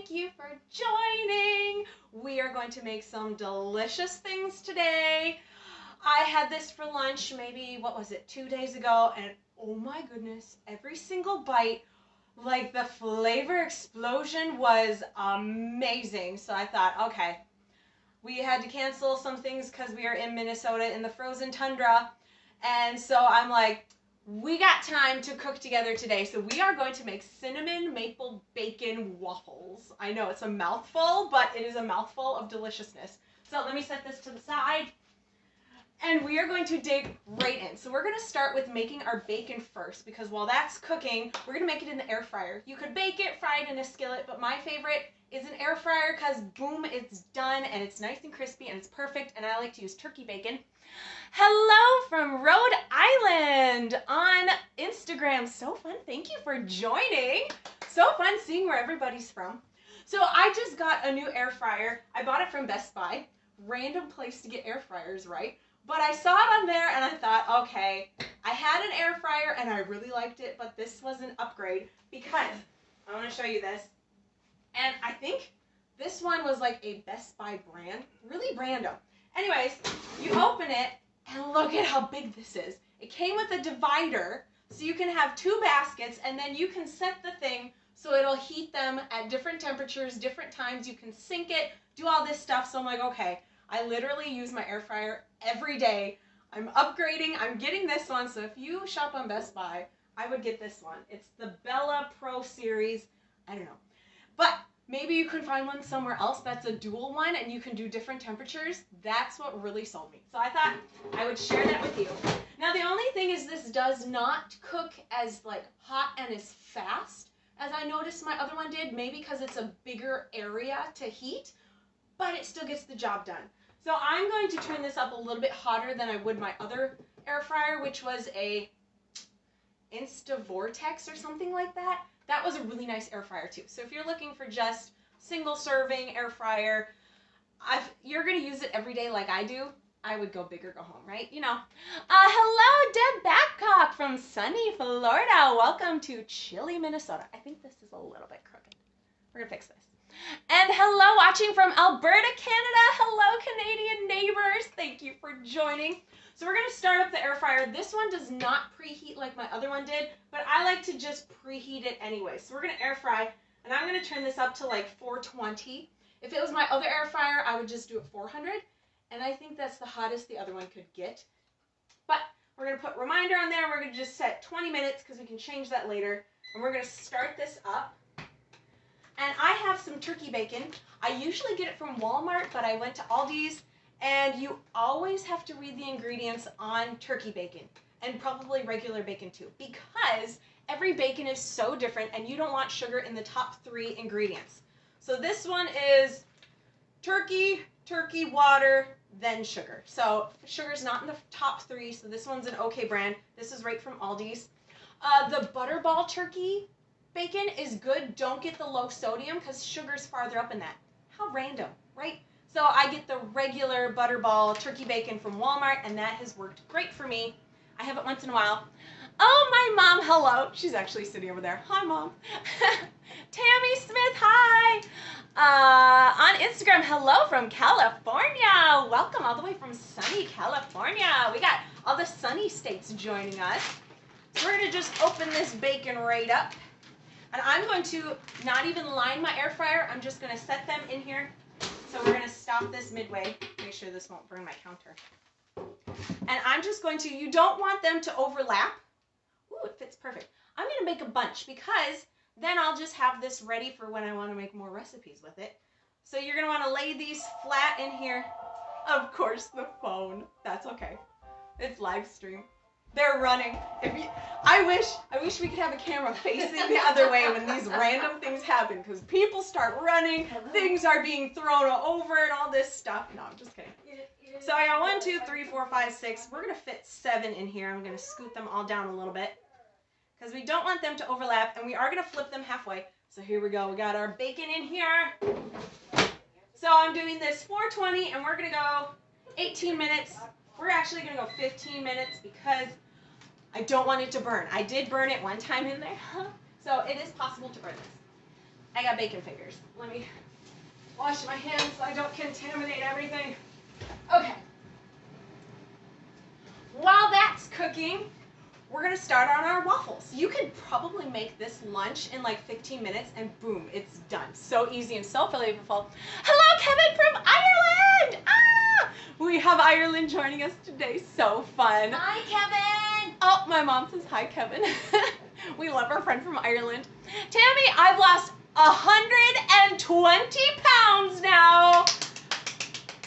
thank you for joining. We are going to make some delicious things today. I had this for lunch maybe, 2 days ago, and oh my goodness, every single bite, like the flavor explosion was amazing. So I thought, okay, we had to cancel some things because we are in Minnesota in the frozen tundra. And so I'm like, we got time to cook together today. So we are going to make cinnamon maple bacon waffles. I know it's a mouthful, but it is a mouthful of deliciousness. So let me set this to the side. And we are going to dig right in. So we're going to start with making our bacon first, because while that's cooking, we're going to make it in the air fryer. You could bake it, fry it in a skillet, but my favorite is an air fryer because boom, it's done and it's nice and crispy and it's perfect. And I like to use turkey bacon. Hello from Rhode Island on Instagram. So fun. Thank you for joining. So fun seeing where everybody's from. So I just got a new air fryer. I bought it from Best Buy. Random place to get air fryers, right? But I saw it on there and I thought, okay, I had an air fryer and I really liked it, but this was an upgrade because I want to show you this. And I think this one was like a Best Buy brand, really random. Anyways, you open it and look at how big this is. It came with a divider, so you can have two baskets and then you can set the thing so it'll heat them at different temperatures, different times. You can sync it, do all this stuff. So I'm like, okay, I literally use my air fryer every day. I'm upgrading, I'm getting this one. So if you shop on Best Buy, I would get this one. It's the Bella Pro Series. I don't know. But maybe you can find one somewhere else that's a dual one and you can do different temperatures. That's what really sold me. So I thought I would share that with you. Now the only thing is this does not cook as like hot and as fast as I noticed my other one did. Maybe because it's a bigger area to heat, but it still gets the job done. So I'm going to turn this up a little bit hotter than I would my other air fryer, which was a InstaVortex or something like that. That was a really nice air fryer too. So if you're looking for just single serving air fryer, you're going to use it every day like I do, I would go big or go home, right? You know. Hello, Deb Babcock from sunny Florida. Welcome to chilly Minnesota. I think this is a little bit crooked. We're going to fix this. And hello, watching from Alberta, Canada. Hello, Canadian neighbors. Thank you for joining. So we're going to start up the air fryer. This one does not preheat like my other one did, but I like to just preheat it anyway. So we're going to air fry, and I'm going to turn this up to like 420. If it was my other air fryer, I would just do it 400, and I think that's the hottest the other one could get. But we're going to put reminder on there. We're going to just set 20 minutes because we can change that later, and we're going to start this up. And I have some turkey bacon. I usually get it from Walmart, but I went to Aldi's. And you always have to read the ingredients on turkey bacon, and probably regular bacon too, because every bacon is so different and you don't want sugar in the top 3 ingredients. So this one is turkey, water, then sugar. So sugar's not in the top 3, so this one's an okay brand. This is right from Aldi's. The Butterball turkey bacon is good. Don't get the low sodium because sugar's farther up in that. How random, right? So I get the regular Butterball turkey bacon from Walmart, and that has worked great for me. I have it once in a while. Oh, my mom, hello. She's actually sitting over there. Hi, Mom. Tammy Smith, hi. On Instagram, hello from California. Welcome all the way from sunny California. We got all the sunny states joining us. So we're going to just open this bacon right up. And I'm going to not even line my air fryer. I'm just going to set them in here. So we're going to stop this midway, make sure this won't burn my counter. And I'm just going to, you don't want them to overlap. Ooh, it fits perfect. I'm going to make a bunch because then I'll just have this ready for when I want to make more recipes with it. So you're going to want to lay these flat in here. Of course, the phone. That's okay. It's live stream. They're running. I wish we could have a camera facing the other way when these random things happen, because people start running, things are being thrown over and all this stuff. No, I'm just kidding. So I got 1, 2, 3, 4, 5, 6. We're going to fit 7 in here. I'm going to scoot them all down a little bit because we don't want them to overlap, and we are going to flip them halfway. So here we go. We got our bacon in here. So I'm doing this 420, and we're going to go 18 minutes. We're actually going to go 15 minutes because I don't want it to burn. I did burn it one time in there, so it is possible to burn this. I got bacon fingers. Let me wash my hands so I don't contaminate everything. Okay. While that's cooking, we're going to start on our waffles. You could probably make this lunch in like 15 minutes and boom, it's done. So easy and so flavorful. Hello, Kevin from Ireland! Ah! We have Ireland joining us today. So fun. Hi, Kevin! Oh, my mom says hi, Kevin. We love our friend from Ireland. Tammy, I've lost 120 pounds now.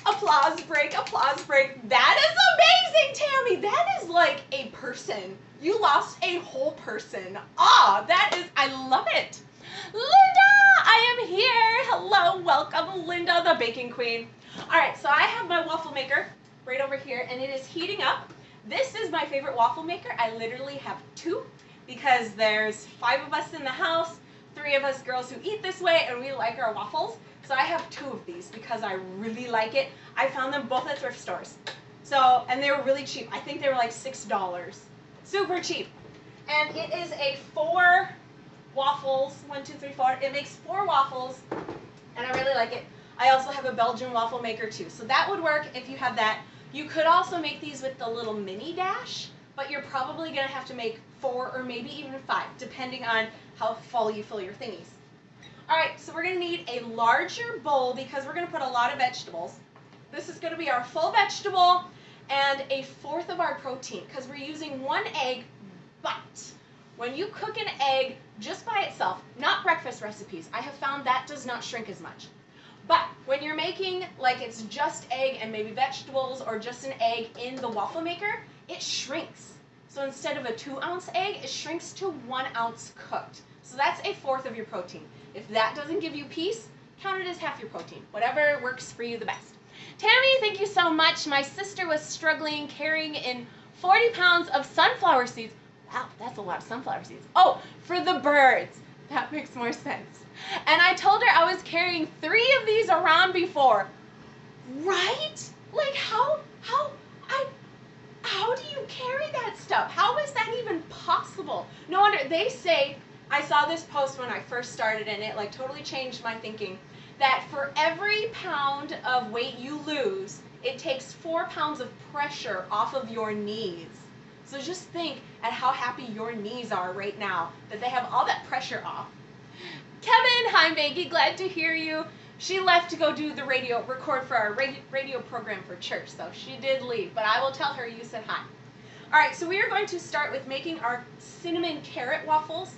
Applause break, applause break. That is amazing, Tammy. That is like a person. You lost a whole person. Ah, that is, I love it. Linda, I am here. Hello, welcome, Linda, the baking queen. All right, so I have my waffle maker right over here, and it is heating up. This is my favorite waffle maker. I literally have two because there's 5 of us in the house, 3 of us girls who eat this way, and we like our waffles. So I have 2 of these because I really like it. I found them both at thrift stores. So, and they were really cheap. I think they were like $6. Super cheap. And it is a 4 waffles, 1, 2, 3, 4. It makes 4 waffles, and I really like it. I also have a Belgian waffle maker too. So that would work if you have that. You could also make these with the little mini dash, but you're probably gonna have to make 4 or maybe even 5, depending on how full you fill your thingies. All right, so we're gonna need a larger bowl because we're gonna put a lot of vegetables. This is gonna be our full vegetable and a 1/4 of our protein because we're using 1 egg, but when you cook an egg just by itself, not breakfast recipes, I have found that does not shrink as much. But when you're making like it's just egg and maybe vegetables or just an egg in the waffle maker, it shrinks. So instead of a 2-ounce egg, it shrinks to 1 ounce cooked. So that's a 1/4 of your protein. If that doesn't give you peace, count it as half your protein. Whatever works for you the best. Tammy, thank you so much. My sister was struggling carrying in 40 pounds of sunflower seeds. Wow, that's a lot of sunflower seeds. Oh, for the birds. That makes more sense. And I told her I was carrying 3 of these around before. Right? Like how do you carry that stuff? How is that even possible? No wonder they say, I saw this post when I first started and it like totally changed my thinking, that for every pound of weight you lose, it takes 4 pounds of pressure off of your knees. So just think at how happy your knees are right now, that they have all that pressure off. Kevin, hi Maggie, glad to hear you. She left to go do the record for our radio program for church, so she did leave, but I will tell her you said hi. All right, so we are going to start with making our cinnamon carrot waffles.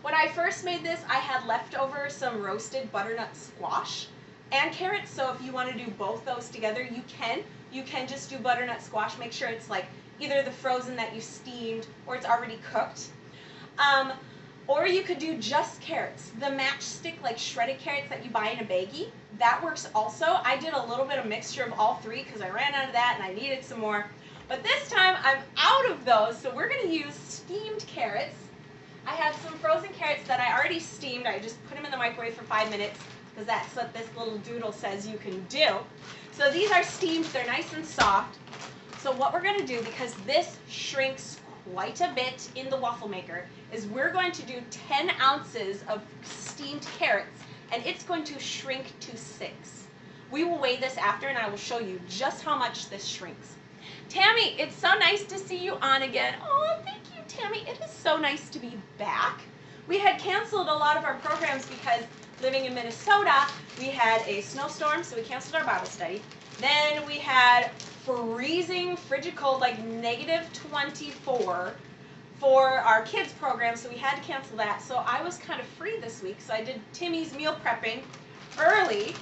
When I first made this, I had leftover some roasted butternut squash and carrots, so if you want to do both those together, you can. You can just do butternut squash, make sure it's like either the frozen that you steamed or it's already cooked. Or you could do just carrots. The matchstick, like shredded carrots that you buy in a baggie, that works also. I did a little bit of mixture of all 3 because I ran out of that and I needed some more. But this time I'm out of those, so we're going to use steamed carrots. I have some frozen carrots that I already steamed. I just put them in the microwave for 5 minutes because that's what this little doodle says you can do. So these are steamed. They're nice and soft. So what we're going to do, because this shrinks quite a bit in the waffle maker, is we're going to do 10 ounces of steamed carrots, and it's going to shrink to 6. We will weigh this after, and I will show you just how much this shrinks. Tammy, it's so nice to see you on again. Oh, thank you, Tammy. It is so nice to be back. We had canceled a lot of our programs because living in Minnesota, we had a snowstorm, so we canceled our Bible study. Then we had freezing, frigid cold, like -24 for our kids program, so we had to cancel that. So I was kind of free this week, so I did Timmy's meal prepping early.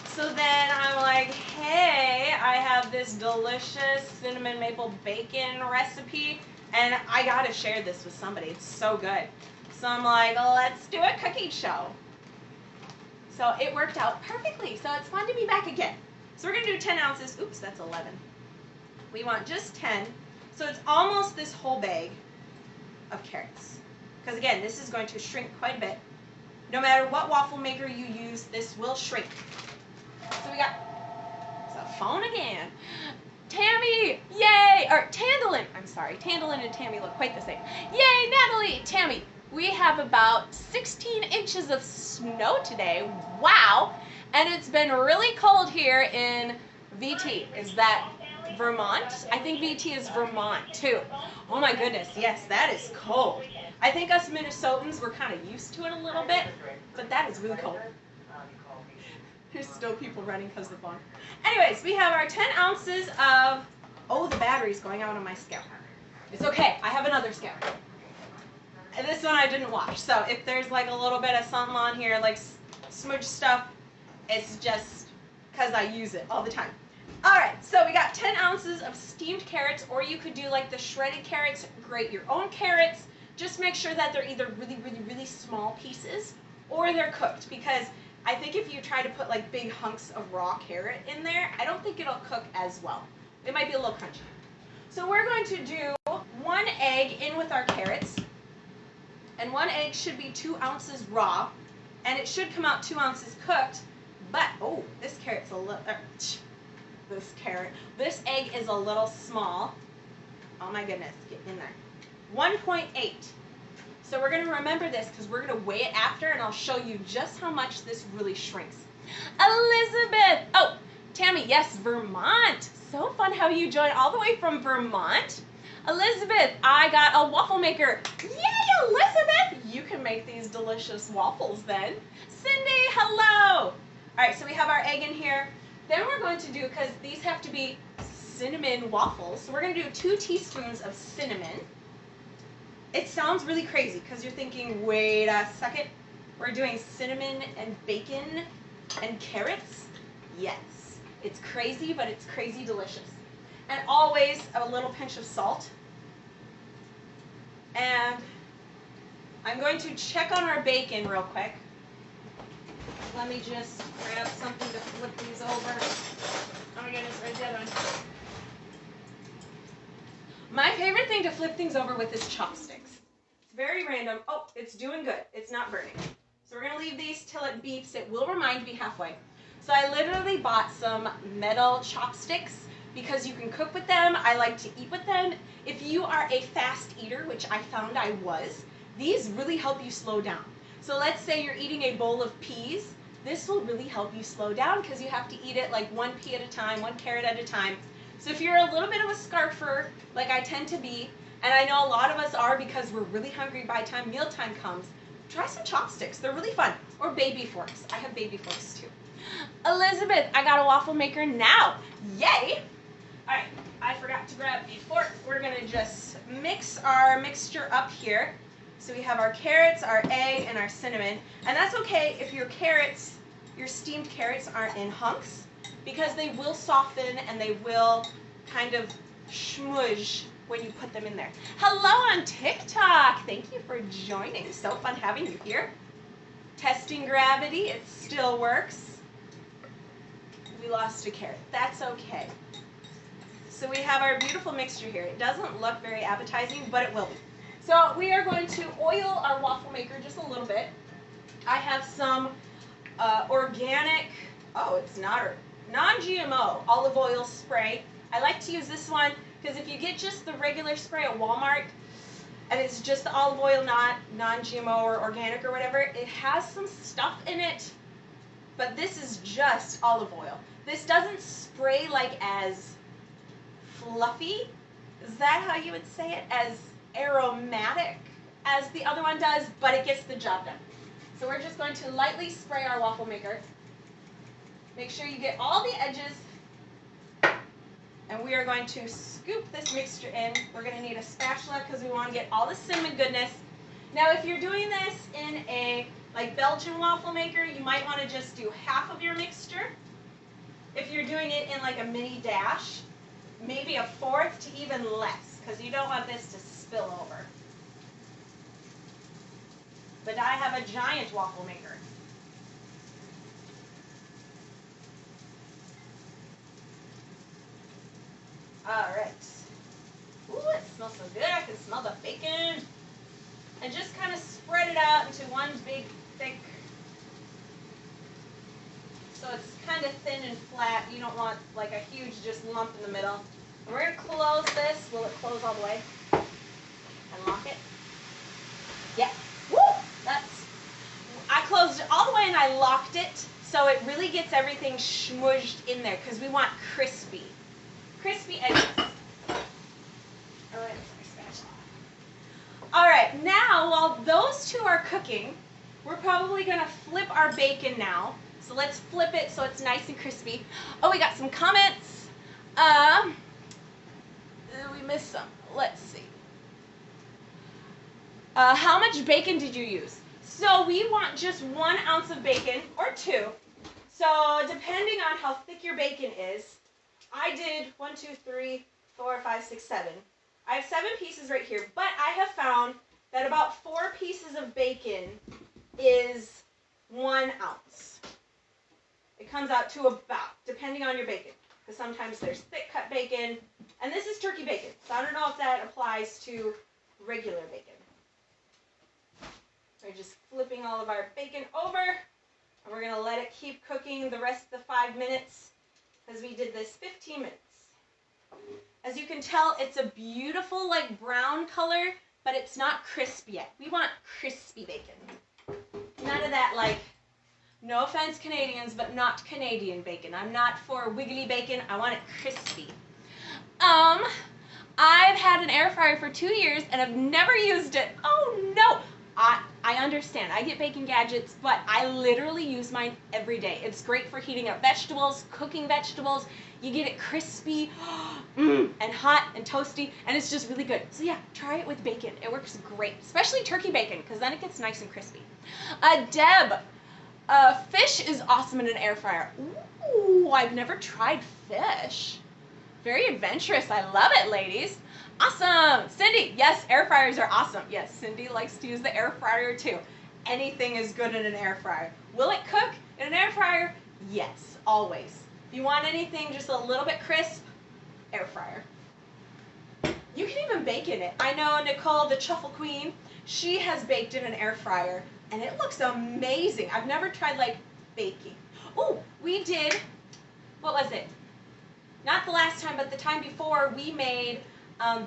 So then I'm like, hey, I have this delicious cinnamon maple bacon recipe, and I gotta share this with somebody. It's so good. So I'm like, let's do a cooking show. So it worked out perfectly. So it's fun to be back again. So we're gonna do 10 ounces. Oops, that's 11. We want just 10. So it's almost this whole bag of carrots. Because again, this is going to shrink quite a bit. No matter what waffle maker you use, this will shrink. So we got, it's a phone again. Tammy, yay, or Tandalin, I'm sorry, Tandalin and Tammy look quite the same. Yay, Natalie, Tammy, We have about 16 inches of snow today. Wow! And it's been really cold here in VT. Is that Vermont? I think VT is Vermont too. Oh my goodness, yes, that is cold. I think us Minnesotans, we're kind of used to it a little bit, but that is really cold. There's still people running because of the phone. Anyways, we have our 10 ounces of, oh, the battery's going out on my scale. It's okay, I have another scale. And this one I didn't wash, so if there's like a little bit of something on here, like smudge stuff, it's just because I use it all the time. Alright, so we got 10 ounces of steamed carrots, or you could do like the shredded carrots, grate your own carrots. Just make sure that they're either really, really, really small pieces, or they're cooked, because I think if you try to put like big hunks of raw carrot in there, I don't think it'll cook as well. It might be a little crunchy. So we're going to do 1 egg in with our carrots, and 1 egg should be 2 ounces raw, and it should come out 2 ounces cooked, but, oh, this carrot's a little, this egg is a little small. Oh my goodness, get in there. 1.8. So we're going to remember this because we're going to weigh it after, and I'll show you just how much this really shrinks. Elizabeth! Oh, Tammy, yes, Vermont. So fun how you joined all the way from Vermont. Elizabeth, I got a waffle maker. Yay, Elizabeth! You can make these delicious waffles then. Cindy, hello! All right, so we have our egg in here. Then we're going to do, because these have to be cinnamon waffles, so we're going to do 2 teaspoons of cinnamon. It sounds really crazy because you're thinking, wait a second, we're doing cinnamon and bacon and carrots? Yes, it's crazy, but it's crazy delicious. And always a little pinch of salt. And I'm going to check on our bacon real quick. Let me just grab something to flip these over. Oh my goodness, where's the other one? My favorite thing to flip things over with is chopsticks. It's very random. Oh, it's doing good. It's not burning. So we're going to leave these till it beeps. It will remind me halfway. So I literally bought some metal chopsticks because you can cook with them. I like to eat with them. If you are a fast eater, which I found I was, these really help you slow down. So let's say you're eating a bowl of peas. This will really help you slow down because you have to eat it like 1 pea at a time, 1 carrot at a time. So if you're a little bit of a scarfer, like I tend to be, and I know a lot of us are because we're really hungry by the time mealtime comes, try some chopsticks. They're really fun. Or baby forks. I have baby forks too. Elizabeth, I got a waffle maker now. Yay! All right, I forgot to grab a fork. We're going to just mix our mixture up here. So we have our carrots, our egg, and our cinnamon. And that's okay if your carrots, your steamed carrots, aren't in hunks, because they will soften and they will kind of smudge when you put them in there. Hello on TikTok. Thank you for joining. So fun having you here. Testing gravity. It still works. We lost a carrot. That's okay. So we have our beautiful mixture here. It doesn't look very appetizing, but it will be. So we are going to oil our waffle maker just a little bit. I have some organic, oh, it's not non-GMO olive oil spray. I like to use this one because if you get just the regular spray at Walmart and it's just the olive oil, not non-GMO or organic or whatever, it has some stuff in it, but this is just olive oil. This doesn't spray like as fluffy, is that how you would say it, as aromatic as the other one does, but it gets the job done. So we're just going to lightly spray our waffle maker. Make sure you get all the edges, and we are going to scoop this mixture in. We're going to need a spatula because we want to get all the cinnamon goodness. Now if you're doing this in a like Belgian waffle maker, you might want to just do half of your mixture. If you're doing it in like a mini dash, maybe 1/4 to even less, because you don't want this to spill over. But I have a giant waffle maker. All right. Ooh, it smells so good. I can smell the bacon. And just kind of spread it out into one big, thick, so it's kind of thin and flat. You don't want like a huge just lump in the middle. And we're going to close this. Will it close all the way? And lock it. Yes. Woo! I locked it so it really gets everything smooshed in there because we want crispy. Crispy edges. All right, now while those two are cooking, we're probably gonna flip our bacon now. So let's flip it so it's nice and crispy. Oh, we got some comments. We missed some. Let's see. How much bacon did you use? So we want just 1 ounce of bacon or 2. So depending on how thick your bacon is, I did 1, 2, 3, 4, 5, 6, 7. I have 7 pieces right here, but I have found that about 4 pieces of bacon is 1 ounce. It comes out to about, depending on your bacon, because sometimes there's thick cut bacon, and this is turkey bacon, so I don't know if that applies to regular bacon. We're just flipping all of our bacon over, and we're going to let it keep cooking the rest of the 5 minutes, because we did this 15 minutes. As you can tell, it's a beautiful, like, brown color, but it's not crisp yet. We want crispy bacon. None of that, like, no offense, Canadians, but not Canadian bacon. I'm not for wiggly bacon. I want it crispy. I've had an air fryer for 2 years, and I've never used it. Oh, no. I understand. I get bacon gadgets, but I literally use mine every day. It's great for heating up vegetables, cooking vegetables. You get it crispy and hot and toasty, and it's just really good. So yeah, try it with bacon. It works great, especially turkey bacon, because then it gets nice and crispy. Deb, fish is awesome in an air fryer. Ooh, I've never tried fish. Very adventurous. I love it, ladies. Awesome. Cindy, yes, air fryers are awesome. Yes, Cindy likes to use the air fryer too. Anything is good in an air fryer. Will it cook in an air fryer? Yes, always. If you want anything just a little bit crisp, air fryer. You can even bake in it. I know Nicole, the Truffle Queen, she has baked in an air fryer, and it looks amazing. I've never tried, like, baking. Oh, we did, what was it? Not the last time, but the time before, we made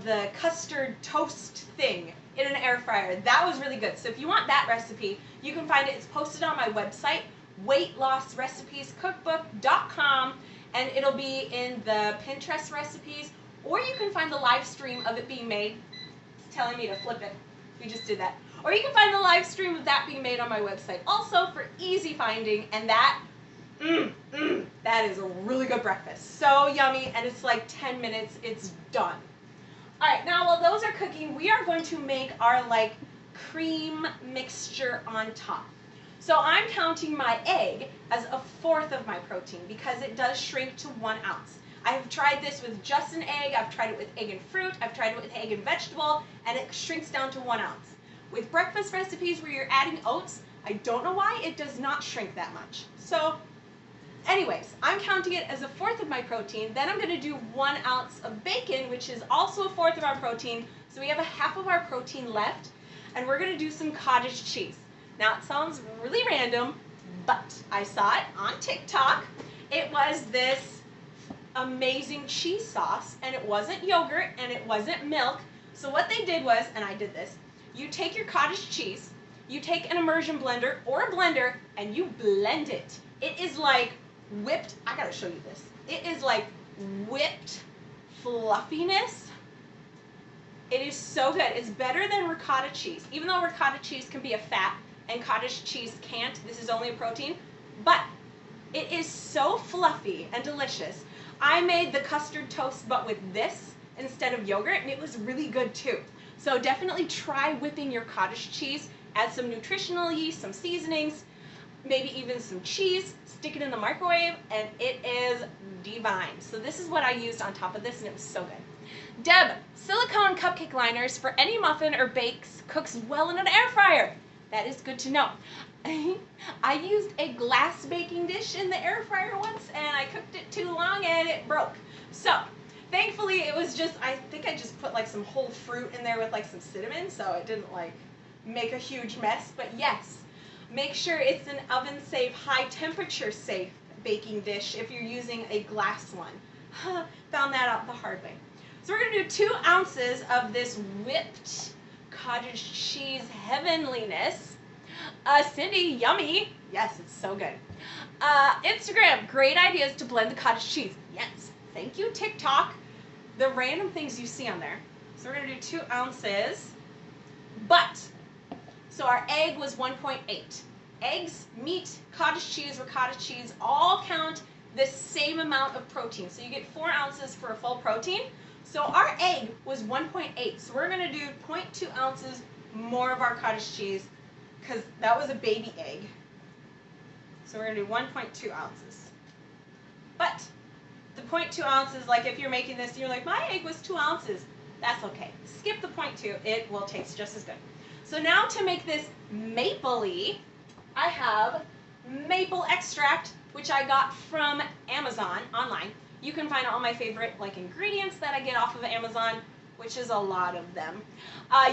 the custard toast thing in an air fryer. That was really good. So if you want that recipe, you can find it. It's posted on my website, weightlossrecipescookbook.com, and it'll be in the Pinterest recipes, or you can find the live stream of it being made. It's telling me to flip it. We just did that. Or you can find the live stream of that being made on my website, also for easy finding, and that that is a really good breakfast. So yummy, and it's like 10 minutes, it's done. All right, now while those are cooking, we are going to make our, like, cream mixture on top. So I'm counting my egg as 1/4 of my protein because it does shrink to 1 ounce. I have tried this with just an egg, I've tried it with egg and fruit, I've tried it with egg and vegetable, and it shrinks down to 1 ounce. With breakfast recipes where you're adding oats, I don't know why, it does not shrink that much. So anyways, I'm counting it as 1/4 of my protein. Then I'm going to do 1 ounce of bacon, which is also 1/4 of our protein. So we have 1/2 of our protein left. And we're going to do some cottage cheese. Now, it sounds really random, but I saw it on TikTok. It was this amazing cheese sauce, and it wasn't yogurt, and it wasn't milk. So what they did was, and I did this, you take your cottage cheese, you take an immersion blender or a blender, and you blend it. It is like whipped, I gotta show you this. It is like whipped fluffiness. It is so good. It's better than ricotta cheese. Even though ricotta cheese can be a fat and cottage cheese can't, this is only a protein, but it is so fluffy and delicious. I made the custard toast but with this instead of yogurt, and it was really good too. So definitely try whipping your cottage cheese, add some nutritional yeast, some seasonings, maybe even some cheese, stick it in the microwave, and it is divine. So this is what I used on top of this, and it was so good. Deb, silicone cupcake liners for any muffin or bakes cooks well in an air fryer. That is good to know. I used a glass baking dish in the air fryer once, and I cooked it too long, and it broke. So thankfully, it was just, I think I just put like some whole fruit in there with like some cinnamon, so it didn't like make a huge mess. But yes, make sure it's an oven safe, high temperature safe baking dish if you're using a glass one. Found that out the hard way. So we're going to do 2 ounces of this whipped cottage cheese heavenliness. Cindy, yummy. Yes, it's so good. Instagram, great ideas to blend the cottage cheese. Yes, thank you, TikTok. The random things you see on there. So we're gonna do 2 ounces. But, so our egg was 1.8. Eggs, meat, cottage cheese, ricotta cheese, all count the same amount of protein. So you get 4 ounces for a full protein. So our egg was 1.8. So we're gonna do 0.2 ounces more of our cottage cheese because that was a baby egg. So we're gonna do 1.2 ounces. But the 0.2 ounces, like if you're making this, you're like, my egg was 2 ounces. That's okay. Skip the 0.2. It will taste just as good. So now to make this mapley, I have maple extract, which I got from Amazon online. You can find all my favorite ingredients that I get off of Amazon, which is a lot of them.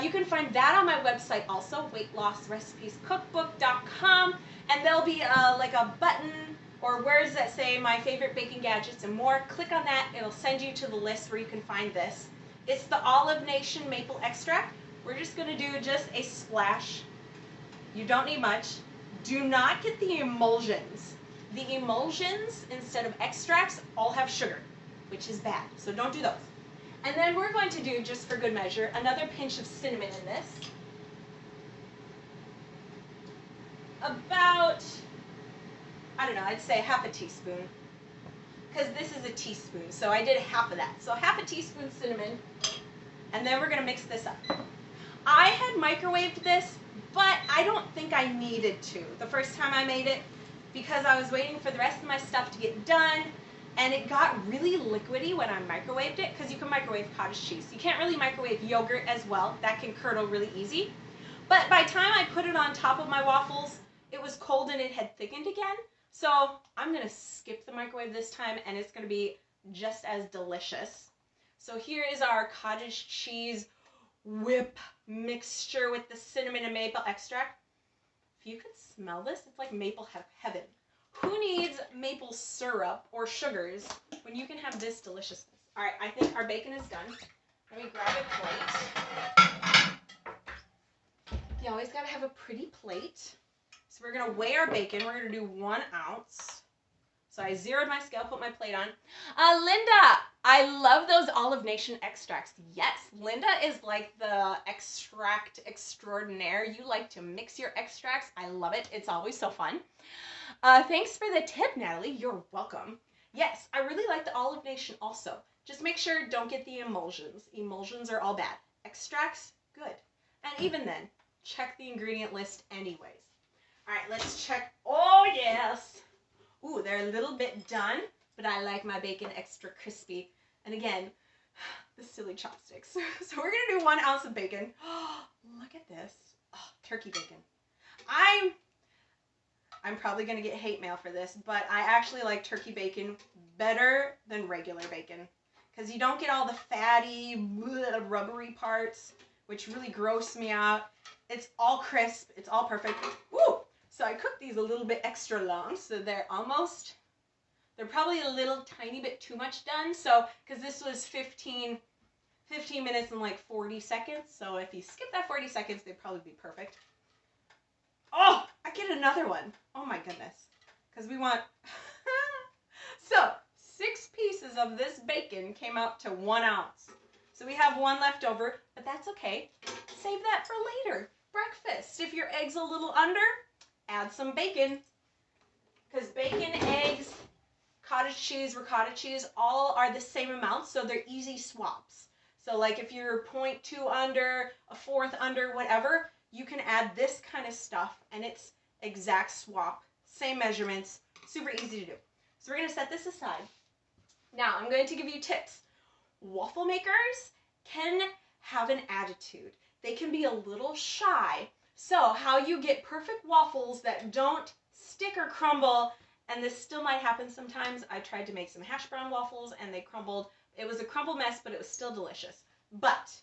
You can find that on my website also, weightlossrecipescookbook.com, and there'll be a button or words that say my favorite baking gadgets and more. Click on that. It'll send you to the list where you can find this. It's the Olive Nation maple extract. We're just going to do just a splash. You don't need much. Do not get the emulsions. The emulsions, instead of extracts, all have sugar, which is bad. So don't do those. And then we're going to do, just for good measure, another pinch of cinnamon in this. About, I don't know, I'd say half a teaspoon. Because this is a teaspoon, so I did half of that. So half a teaspoon cinnamon, and then we're going to mix this up. I had microwaved this, but I don't think I needed to the first time I made it because I was waiting for the rest of my stuff to get done, and it got really liquidy when I microwaved it because you can microwave cottage cheese. You can't really microwave yogurt as well. That can curdle really easy. But by the time I put it on top of my waffles, it was cold and it had thickened again. So I'm going to skip the microwave this time, and it's going to be just as delicious. So here is our cottage cheese whip mixture with the cinnamon and maple extract. If you could smell this, it's like maple heaven. Who needs maple syrup or sugars when you can have this deliciousness? All right, I think our bacon is done. Let me grab a plate. You always got to have a pretty plate. So we're going to weigh our bacon. We're going to do 1 ounce. So I zeroed my scale, put my plate on. Linda, I love those Olive Nation extracts. Yes, Linda is like the extract extraordinaire. You like to mix your extracts. I love it. It's always so fun. Thanks for the tip, Natalie. You're welcome. Yes, I really like the Olive Nation also. Just make sure don't get the emulsions. Emulsions are all bad. Extracts, good. And even then, check the ingredient list anyways. All right, let's check. Oh, yes. Ooh, they're a little bit done, but I like my bacon extra crispy. And again, the silly chopsticks. So we're going to do 1 ounce of bacon. Oh, look at this. Oh, turkey bacon. I'm probably going to get hate mail for this, but I actually like turkey bacon better than regular bacon because you don't get all the fatty, rubbery parts, which really gross me out. It's all crisp. It's all perfect. Woo! So I cooked these a little bit extra long, so they're probably a little tiny bit too much done. So, because this was 15 minutes and like 40 seconds. So if you skip that 40 seconds, they'd probably be perfect. Oh, I get another one. Oh my goodness. Because we want, so 6 pieces of this bacon came out to 1 ounce. So we have 1 left over, but that's okay. Save that for later. Breakfast. If your egg's a little under, add some bacon, because bacon, eggs, cottage cheese, ricotta cheese, all are the same amount, so they're easy swaps. So like if you're 0.2 under, a fourth under, whatever, you can add this kind of stuff, and it's exact swap, same measurements, super easy to do. So we're going to set this aside. Now I'm going to give you tips. Waffle makers can have an attitude. They can be a little shy. So how you get perfect waffles that don't stick or crumble, and this still might happen sometimes. I tried to make some hash brown waffles and they crumbled. It was a crumble mess, but it was still delicious. But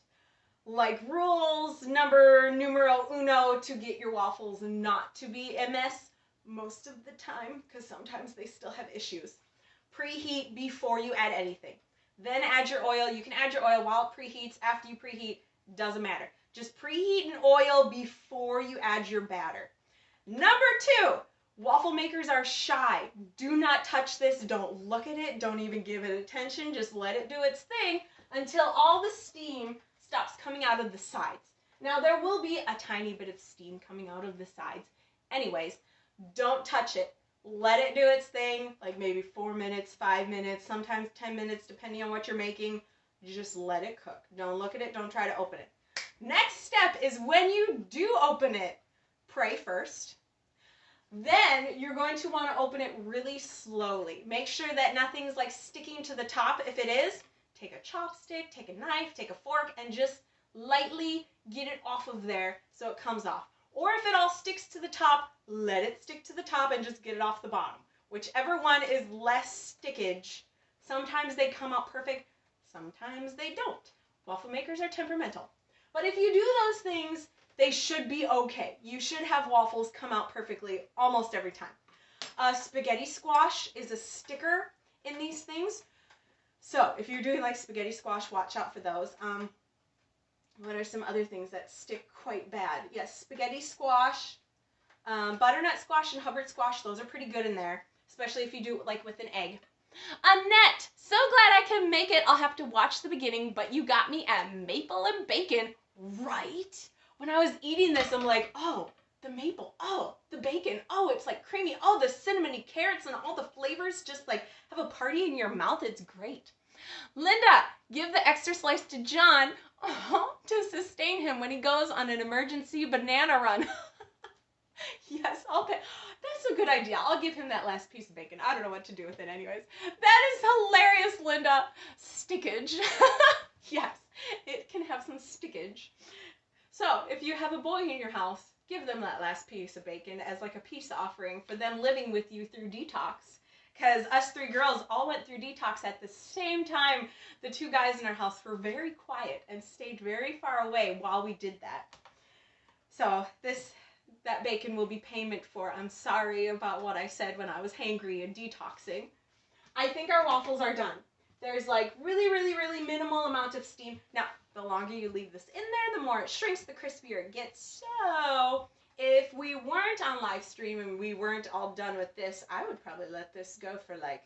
like rules numero uno to get your waffles not to be a mess most of the time, because sometimes they still have issues. Preheat before you add anything. Then add your oil. You can add your oil while it preheats, after you preheat, doesn't matter. Just preheat and oil before you add your batter. Number 2, waffle makers are shy. Do not touch this. Don't look at it. Don't even give it attention. Just let it do its thing until all the steam stops coming out of the sides. Now, there will be a tiny bit of steam coming out of the sides. Anyways, don't touch it. Let it do its thing, like maybe 4 minutes, 5 minutes, sometimes 10 minutes, depending on what you're making. Just let it cook. Don't look at it. Don't try to open it. Next step is when you do open it, pray first. Then you're going to want to open it really slowly. Make sure that nothing's like sticking to the top. If it is, take a chopstick, take a knife, take a fork, and just lightly get it off of there so it comes off. Or if it all sticks to the top, let it stick to the top and just get it off the bottom. Whichever one is less stickage. Sometimes they come out perfect, sometimes they don't. Waffle makers are temperamental. But if you do those things, they should be okay. You should have waffles come out perfectly almost every time. Spaghetti squash is a sticker in these things. So if you're doing like spaghetti squash, watch out for those. What are some other things that stick quite bad? Yes, spaghetti squash, butternut squash, and Hubbard squash. Those are pretty good in there, especially if you do it like with an egg. Annette, so glad I can make it. I'll have to watch the beginning, but you got me at maple and bacon, right? When I was eating this, I'm like, oh, the maple, oh, the bacon, oh, it's like creamy, oh, the cinnamony carrots and all the flavors just like have a party in your mouth. It's great. Linda, give the extra slice to John to sustain him when he goes on an emergency banana run. Yes, I'll pay. That's a good idea. I'll give him that last piece of bacon. I don't know what to do with it anyways. That is hilarious, Linda. Stickage. Yes, it can have some stickage. So if you have a boy in your house, give them that last piece of bacon as like a peace offering for them living with you through detox. Because us 3 girls all went through detox at the same time. The 2 guys in our house were very quiet and stayed very far away while we did that. So that bacon will be payment for. I'm sorry about what I said when I was hangry and detoxing. I think our waffles are done. There's like really, really, really minimal amount of steam. Now, the longer you leave this in there, the more it shrinks, the crispier it gets. So if we weren't on live stream and we weren't all done with this, I would probably let this go for like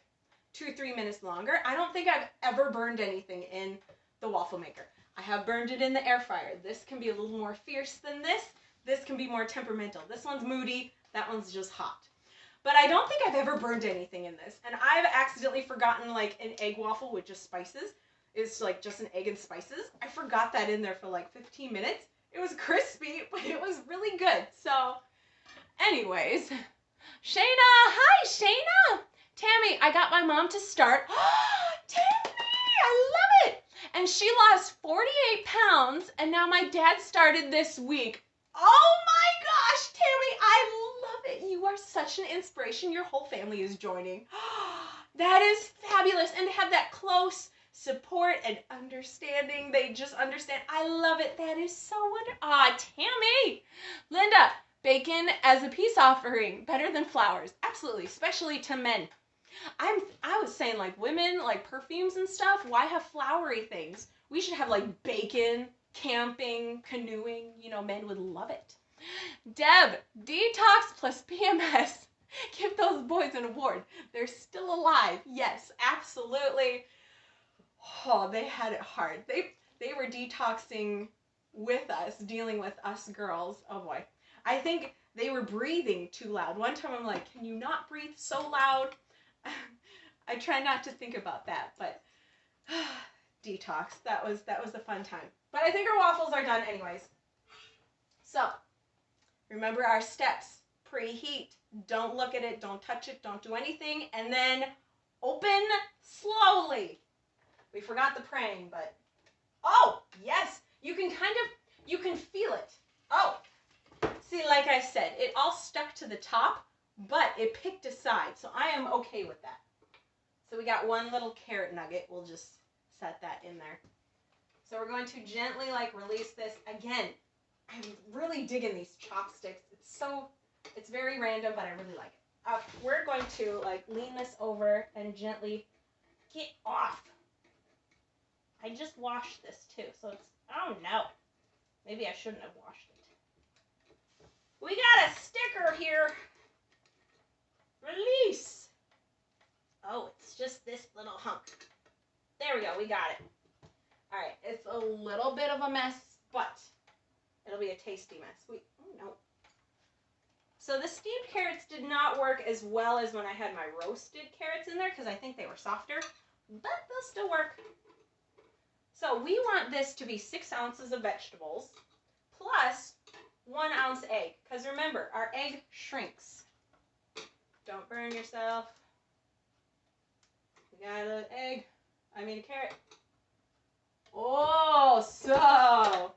2-3 minutes longer. I don't think I've ever burned anything in the waffle maker. I have burned it in the air fryer. This can be a little more fierce than this. This can be more temperamental. This one's moody. That one's just hot. But I don't think I've ever burned anything in this. And I've accidentally forgotten like an egg waffle with just spices. It's like just an egg and spices. I forgot that in there for like 15 minutes. It was crispy, but it was really good. So anyways, Shayna, hi Shayna. Tammy, I got my mom to start. Tammy, I love it. And she lost 48 pounds and now my dad started this week. Oh my gosh, Tammy, I love it. You are such an inspiration. Your whole family is joining. That is fabulous. And to have that close support and understanding. They just understand. I love it. That is so wonderful. Tammy. Linda, bacon as a peace offering. Better than flowers. Absolutely. Especially to men. I was saying like women, like perfumes and stuff. Why have flowery things? We should have like bacon, camping, canoeing. You know, men would love it. Deb, detox plus PMS. Give those boys an award. They're still alive. Yes, absolutely. Oh, they had it hard. They were detoxing with us, dealing with us girls. Oh boy. I think they were breathing too loud. One time I'm like, can you not breathe so loud? I try not to think about that, but detox. That was a fun time. But I think our waffles are done anyways. So, remember our steps. Preheat. Don't look at it. Don't touch it. Don't do anything. And then open slowly. We forgot the praying, but oh, yes. You can feel it. Oh, see, like I said, it all stuck to the top, but it picked a side, so I am okay with that. So we got one little carrot nugget. We'll just set that in there. So we're going to gently like release this. Again, I'm really digging these chopsticks. It's very random, but I really like it. We're going to like lean this over and gently get off. I just washed this too, so it's, oh no. Maybe I shouldn't have washed it. We got a sticker here. Release. Oh, it's just this little hunk. There we go, we got it. All right, it's a little bit of a mess, but it'll be a tasty mess. Oh no. So the steamed carrots did not work as well as when I had my roasted carrots in there because I think they were softer, but they'll still work. So we want this to be 6 ounces of vegetables plus 1 ounce egg, because remember, our egg shrinks. Don't burn yourself. We got a carrot. Oh, so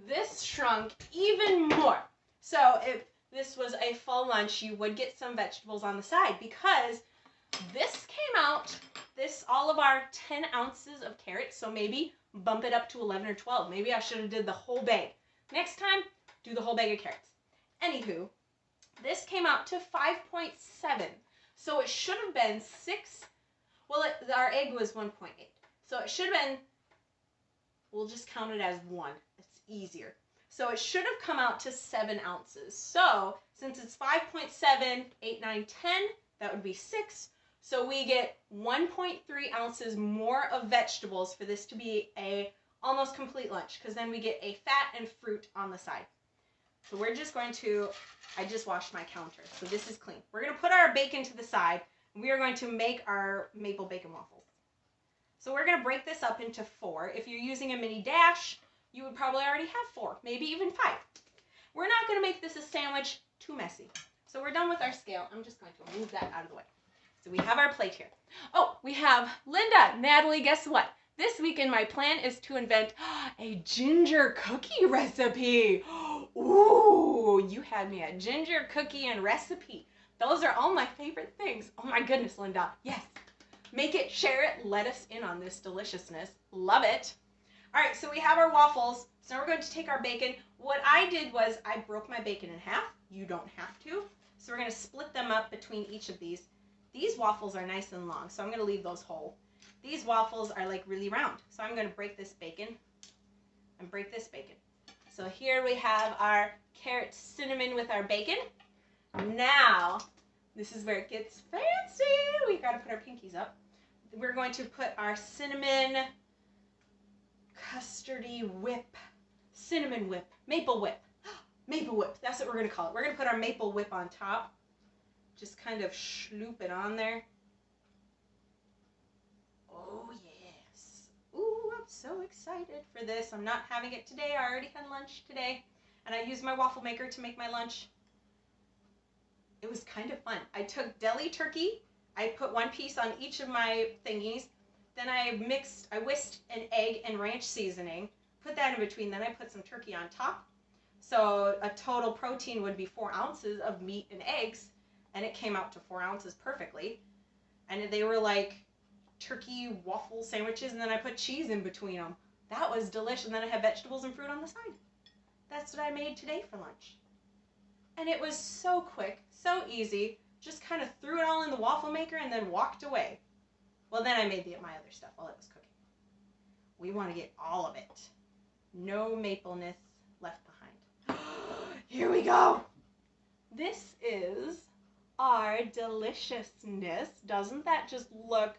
this shrunk even more. So if this was a full lunch, you would get some vegetables on the side because this came out, all of our 10 ounces of carrots, so maybe bump it up to 11 or 12. Maybe I should have did the whole bag. Next time, do the whole bag of carrots. Anywho, this came out to 5.7. So it should have been 6. Well, our egg was 1.8. So it should have been, we'll just count it as 1. It's easier. So it should have come out to 7 ounces. So since it's 5.7, 8, 9, 10, that would be 6. So we get 1.3 ounces more of vegetables for this to be a almost complete lunch, because then we get a fat and fruit on the side. So we're just going to, I just washed my counter, so this is clean. We're going to put our bacon to the side, and we are going to make our maple bacon waffles. So we're going to break this up into 4. If you're using a mini dash, you would probably already have 4, maybe even 5. We're not going to make this a sandwich too messy. So we're done with our scale. I'm just going to move that out of the way. So we have our plate here. Oh, we have Linda. Natalie, guess what? This weekend my plan is to invent a ginger cookie recipe. Ooh, you had me at ginger cookie and recipe. Those are all my favorite things. Oh my goodness, Linda. Yes. Make it, share it, let us in on this deliciousness. Love it. All right, so we have our waffles. So now we're going to take our bacon. What I did was I broke my bacon in half. You don't have to. So we're going to split them up between each of these. These waffles are nice and long, so I'm going to leave those whole. These waffles are like really round. So I'm going to break this bacon and break this bacon. So here we have our carrot cinnamon with our bacon. Now, this is where it gets fancy. We got to put our pinkies up. We're going to put our cinnamon custardy whip, cinnamon whip, maple whip. Maple whip, that's what we're going to call it. We're going to put our maple whip on top. Just kind of sloop it on there. Oh, yes. Ooh, I'm so excited for this. I'm not having it today. I already had lunch today. And I used my waffle maker to make my lunch. It was kind of fun. I took deli turkey. I put 1 piece on each of my thingies. Then I whisked an egg and ranch seasoning. Put that in between. Then I put some turkey on top. So a total protein would be 4 ounces of meat and eggs. And it came out to 4 ounces perfectly. And they were like turkey waffle sandwiches, and then I put cheese in between them. That was delicious. And then I had vegetables and fruit on the side. That's what I made today for lunch. And it was so quick, so easy. Just kind of threw it all in the waffle maker and then walked away. Well, then I made my other stuff while it was cooking. We want to get all of it. No mapleness left behind. Here we go. This is our deliciousness. Doesn't that just look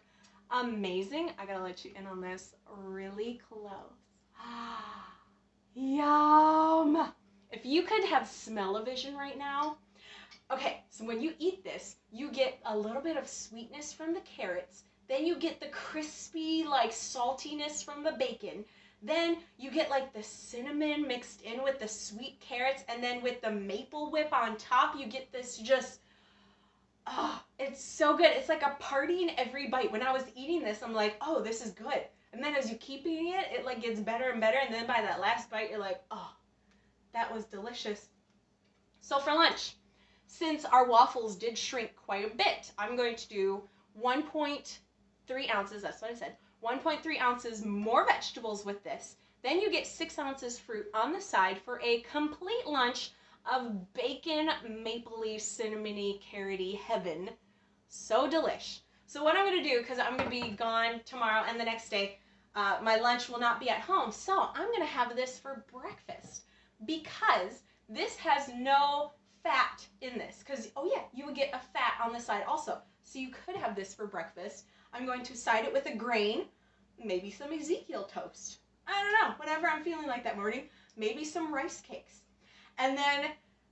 amazing? I gotta let you in on this really close. Yum! If you could have smell-o-vision right now. Okay, so when you eat this, you get a little bit of sweetness from the carrots. Then you get the crispy, like, saltiness from the bacon. Then you get, like, the cinnamon mixed in with the sweet carrots. And then with the maple whip on top, you get this just... Oh, it's so good. It's like a party in every bite. When I was eating this, I'm like, oh, this is good. And then as you keep eating it, it like gets better and better. And then by that last bite, you're like, oh, that was delicious. So for lunch, since our waffles did shrink quite a bit, I'm going to do 1.3 ounces, that's what I said, 1.3 ounces more vegetables with this. Then you get 6 ounces fruit on the side for a complete lunch of bacon, mapley, cinnamony, carroty heaven. So delish. So what I'm going to do, because I'm going to be gone tomorrow and the next day, my lunch will not be at home. So I'm going to have this for breakfast because this has no fat in this because, oh yeah, you would get a fat on the side also. So you could have this for breakfast. I'm going to side it with a grain, maybe some Ezekiel toast. I don't know, whatever I'm feeling like that morning. Maybe some rice cakes. And then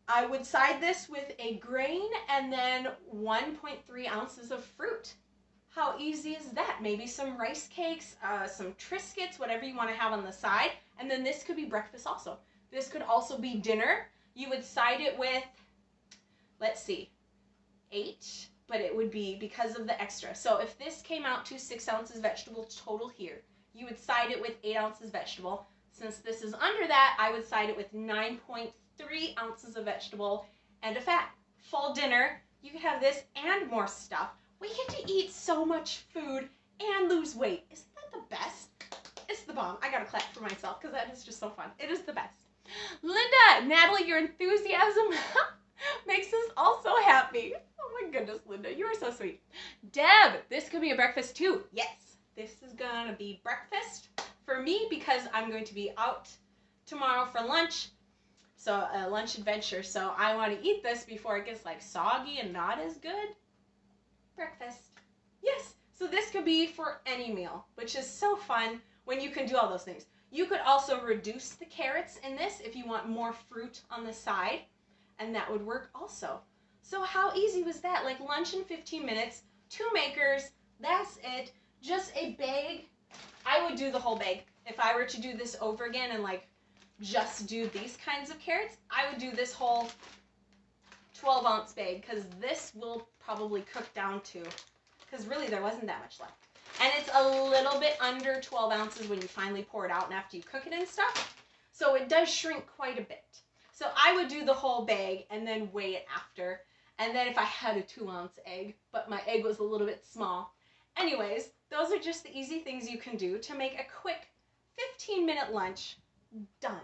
I would side this with a grain and then 1.3 ounces of fruit. How easy is that? Maybe some rice cakes, some Triscuits, whatever you want to have on the side. And then this could be breakfast also. This could also be dinner. You would side it with, let's see, 8, but it would be because of the extra. So if this came out to 6 ounces vegetable total here, you would side it with 8 ounces vegetable. Since this is under that, I would side it with 9.3 ounces of vegetable and a fat. Full dinner, you could have this and more stuff. We get to eat so much food and lose weight. Isn't that the best? It's the bomb. I gotta clap for myself because that is just so fun. It is the best. Linda, Natalie, your enthusiasm makes us all so happy. Oh my goodness, Linda, you are so sweet. Deb, this could be a breakfast too. Yes, this is gonna be breakfast for me because I'm going to be out tomorrow for lunch. So a lunch adventure. So I want to eat this before it gets like soggy and not as good. Breakfast. Yes. So this could be for any meal, which is so fun when you can do all those things. You could also reduce the carrots in this if you want more fruit on the side, and that would work also. So how easy was that? Like lunch in 15 minutes, 2 makers, that's it. Just a bag. I would do the whole bag. If I were to do this over again and like just do these kinds of carrots, I would do this whole 12-ounce bag because this will probably cook down to, because really there wasn't that much left. And it's a little bit under 12 ounces when you finally pour it out and after you cook it and stuff. So it does shrink quite a bit. So I would do the whole bag and then weigh it after. And then if I had a 2-ounce egg, but my egg was a little bit small. Anyways, those are just the easy things you can do to make a quick 15-minute lunch. Done.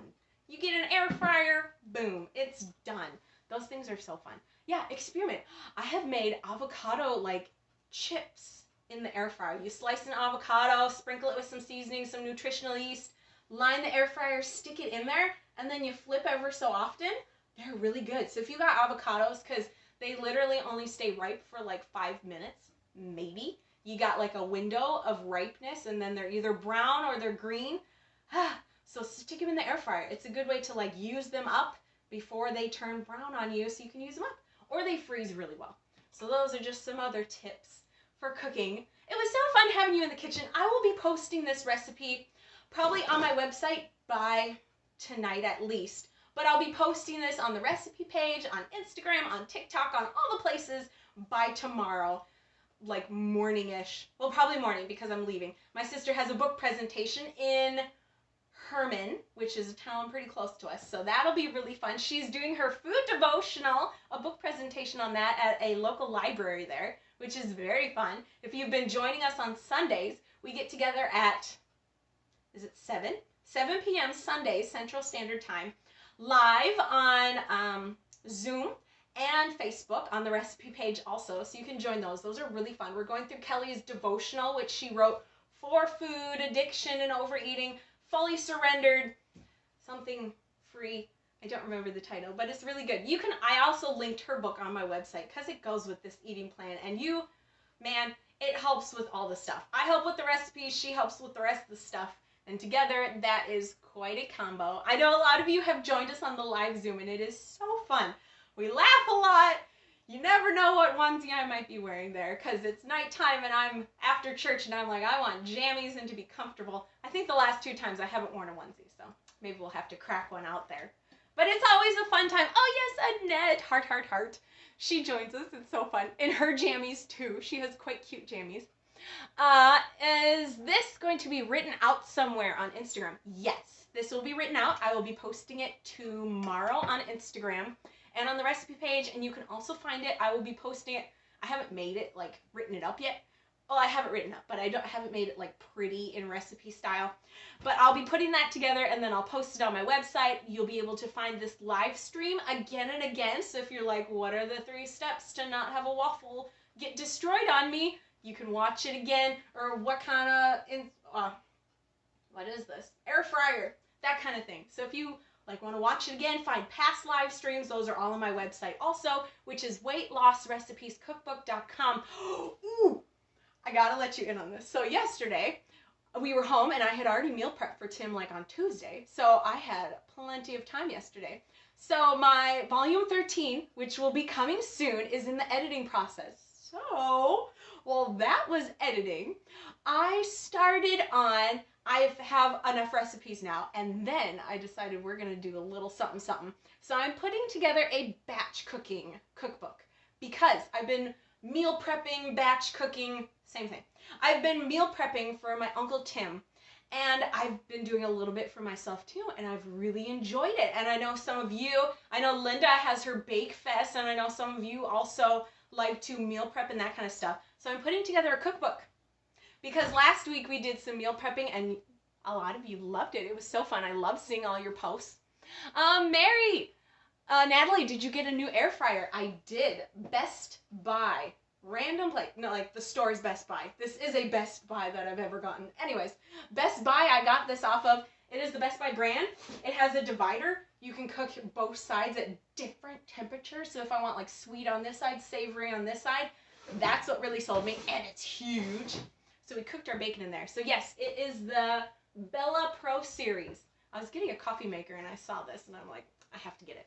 You get an air fryer, boom, it's done. Those things are so fun. Yeah, experiment. I have made avocado like chips in the air fryer. You slice an avocado, sprinkle it with some seasoning, some nutritional yeast, line the air fryer, stick it in there, and then you flip ever so often. They're really good. So if you got avocados, because they literally only stay ripe for like 5 minutes, maybe. You got like a window of ripeness and then they're either brown or they're green. So stick them in the air fryer. It's a good way to like use them up before they turn brown on you so you can use them up. Or they freeze really well. So those are just some other tips for cooking. It was so fun having you in the kitchen. I will be posting this recipe probably on my website by tonight at least. But I'll be posting this on the recipe page, on Instagram, on TikTok, on all the places by tomorrow. Like morning-ish. Well, probably morning because I'm leaving. My sister has a book presentation in Herman, which is a town pretty close to us. So that'll be really fun. She's doing her food devotional, a book presentation on that at a local library there, which is very fun. If you've been joining us on Sundays, we get together at, is it 7? 7 p.m. Sundays, Central Standard Time, live on Zoom and Facebook on the recipe page also, so you can join those. Those are really fun. We're going through Kelly's devotional, which she wrote for food addiction and overeating, fully surrendered, something free. I don't remember the title, but it's really good. I also linked her book on my website because it goes with this eating plan, and man, it helps with all the stuff. I help with the recipes, she helps with the rest of the stuff, and together that is quite a combo. I know a lot of you have joined us on the live Zoom, and it is so fun. We laugh a lot. You never know what onesie I might be wearing there because it's nighttime and I'm after church and I'm like, I want jammies and to be comfortable. I think the last 2 times I haven't worn a onesie, so maybe we'll have to crack one out there. But it's always a fun time. Oh yes, Annette, heart, heart, heart. She joins us, it's so fun. In her jammies too, she has quite cute jammies. Is this going to be written out somewhere on Instagram? Yes, this will be written out. I will be posting it tomorrow on Instagram and on the recipe page, and you can also find it. I will be posting it. I haven't made it, like, written it up yet. Well, I have it written up, but I haven't made it, like, pretty in recipe style. But I'll be putting that together, and then I'll post it on my website. You'll be able to find this live stream again and again. So if you're like, what are the 3 steps to not have a waffle get destroyed on me? You can watch it again, or what kind of, what is this? Air fryer, that kind of thing. So if you like want to watch it again, find past live streams, those are all on my website also, which is weightlossrecipescookbook.com. Ooh, I gotta let you in on this. So yesterday, we were home and I had already meal prepped for Tim like on Tuesday. So I had plenty of time yesterday. So my volume 13, which will be coming soon, is in the editing process. So, while that was editing, I have enough recipes now, and then I decided we're gonna do a little something something. So I'm putting together a batch cooking cookbook because I've been meal prepping, batch cooking, same thing. I've been meal prepping for my Uncle Tim, and I've been doing a little bit for myself too, and I've really enjoyed it. And I know some of you, I know Linda has her Bake Fest, and I know some of you also like to meal prep and that kind of stuff. So I'm putting together a cookbook because last week we did some meal prepping and a lot of you loved it. It was so fun. I love seeing all your posts. Natalie, did you get a new air fryer? I did. Best Buy. Random place. No, like the store's Best Buy. This is a Best Buy that I've ever gotten. Anyways, Best Buy, I got this off of. It is the Best Buy brand. It has a divider. You can cook both sides at different temperatures. So if I want like sweet on this side, savory on this side, that's what really sold me. And it's huge. So we cooked our bacon in there. So yes, it is the Bella Pro Series. I was getting a coffee maker and I saw this and I'm like, I have to get it.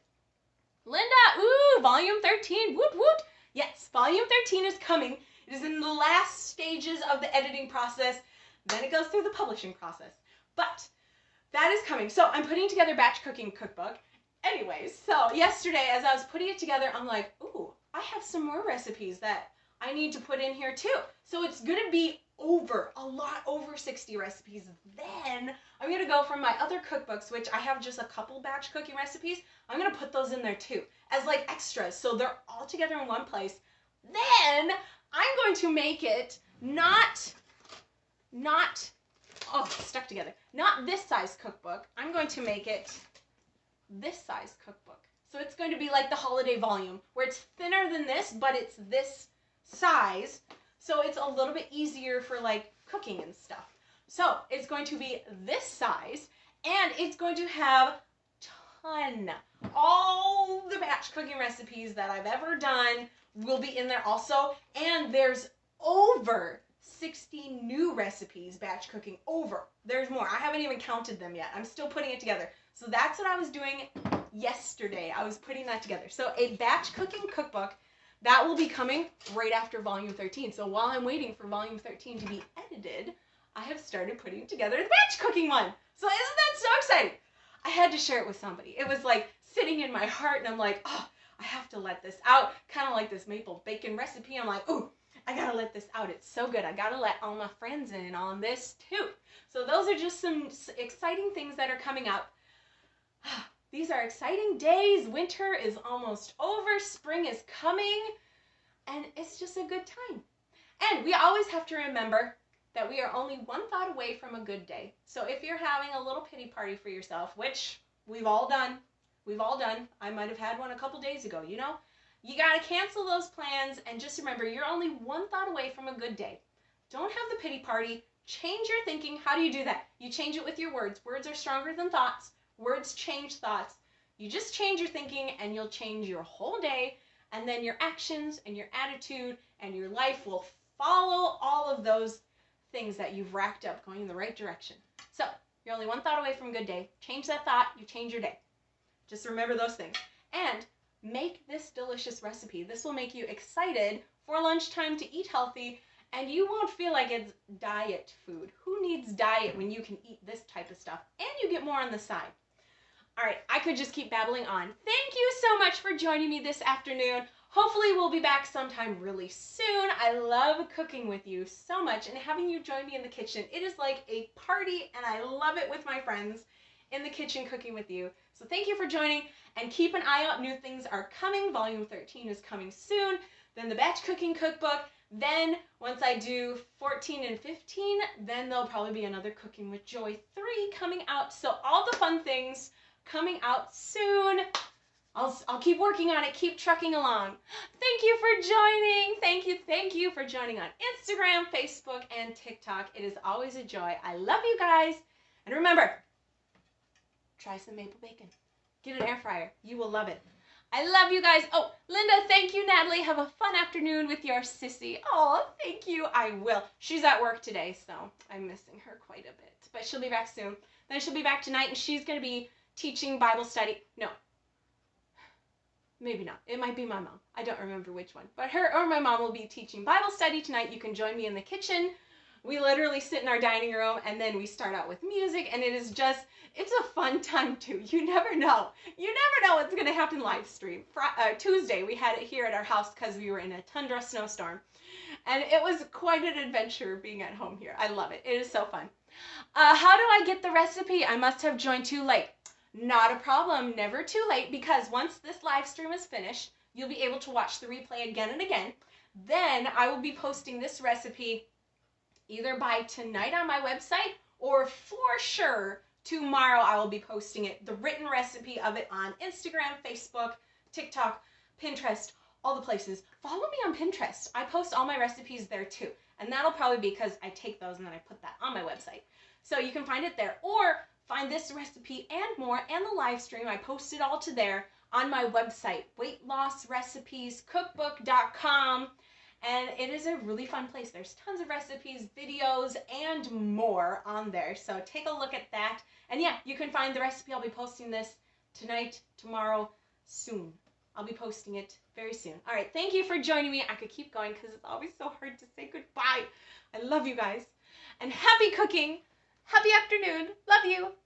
Linda, ooh, volume 13, woot woot. Yes, volume 13 is coming. It is in the last stages of the editing process. Then it goes through the publishing process. But that is coming. So I'm putting together batch cooking cookbook. Anyways, so yesterday as I was putting it together, I'm like, ooh, I have some more recipes that I need to put in here too. So it's going to be over 60 recipes. Then I'm going to go from my other cookbooks, which I have just a couple batch cooking recipes. I'm going to put those in there too as like extras. So they're all together in one place. Then I'm going to make it stuck together. Not this size cookbook. I'm going to make it this size cookbook. So it's going to be like the holiday volume where it's thinner than this, but it's this size. So it's a little bit easier for like cooking and stuff. So it's going to be this size and it's going to have all the batch cooking recipes that I've ever done will be in there also. And there's over 60 new recipes batch cooking There's more. I haven't even counted them yet. I'm still putting it together. So that's what I was doing yesterday. I was putting that together. So a batch cooking cookbook that will be coming right after volume 13. So while I'm waiting for volume 13 to be edited, I have started putting together the batch cooking one. So isn't that so exciting? I had to share it with somebody. It was like sitting in my heart and I'm like, oh, I have to let this out. Kind of like this maple bacon recipe. I'm like, ooh, I gotta let this out. It's so good. I gotta let all my friends in on this too. So those are just some exciting things that are coming up. These are exciting days. Winter is almost over. Spring is coming. And it's just a good time. And we always have to remember that we are only one thought away from a good day. So if you're having a little pity party for yourself, which we've all done. I might have had one a couple days ago, you know. You got to cancel those plans and just remember you're only one thought away from a good day. Don't have the pity party. Change your thinking. How do you do that? You change it with your words. Words are stronger than thoughts. Words change thoughts. You just change your thinking and you'll change your whole day, and then your actions and your attitude and your life will follow all of those things that you've racked up going in the right direction. So you're only one thought away from a good day. Change that thought, you change your day. Just remember those things. And make this delicious recipe. This will make you excited for lunchtime to eat healthy, and you won't feel like it's diet food. Who needs diet when you can eat this type of stuff and you get more on the side? All right, I could just keep babbling on. Thank you so much for joining me this afternoon. Hopefully we'll be back sometime really soon. I love cooking with you so much and having you join me in the kitchen. It is like a party and I love it with my friends in the kitchen cooking with you. So thank you for joining and keep an eye out. New things are coming. Volume 13 is coming soon. Then the batch cooking cookbook. Then once I do 14 and 15, then there'll probably be another Cooking with Joy 3 coming out. So all the fun things coming out soon. I'll keep working on it, keep trucking along. Thank you for joining. Thank you for joining on Instagram, Facebook, and TikTok. It is always a joy. I love you guys. And remember, try some maple bacon. Get an air fryer. You will love it. I love you guys. Oh, Linda, thank you, Natalie. Have a fun afternoon with your sissy. Oh, thank you. I will. She's at work today, so I'm missing her quite a bit. But she'll be back soon. Then she'll be back tonight, and she's going to be teaching Bible study. No. Maybe not. It might be my mom. I don't remember which one. But her or my mom will be teaching Bible study tonight. You can join me in the kitchen. We literally sit in our dining room, and then we start out with music, and it's a fun time too. You never know. You never know what's going to happen live stream. Tuesday, we had it here at our house because we were in a tundra snowstorm, and it was quite an adventure being at home here. I love it. It is so fun. How do I get the recipe? I must have joined too late. Not a problem. Never too late, because once this live stream is finished, you'll be able to watch the replay again and again. Then I will be posting this recipe either by tonight on my website, or for sure tomorrow I will be posting it, the written recipe of it, on Instagram, Facebook, TikTok, Pinterest, all the places. Follow me on Pinterest. I post all my recipes there too. And that'll probably be because I take those and then I put that on my website. So you can find it there, or find this recipe and more and the live stream. I post it all to there on my website, weightlossrecipescookbook.com. And it is a really fun place. There's tons of recipes, videos, and more on there. So take a look at that. And yeah, you can find the recipe. I'll be posting this tonight, tomorrow, soon. I'll be posting it very soon. All right, thank you for joining me. I could keep going because it's always so hard to say goodbye. I love you guys. And happy cooking. Happy afternoon. Love you.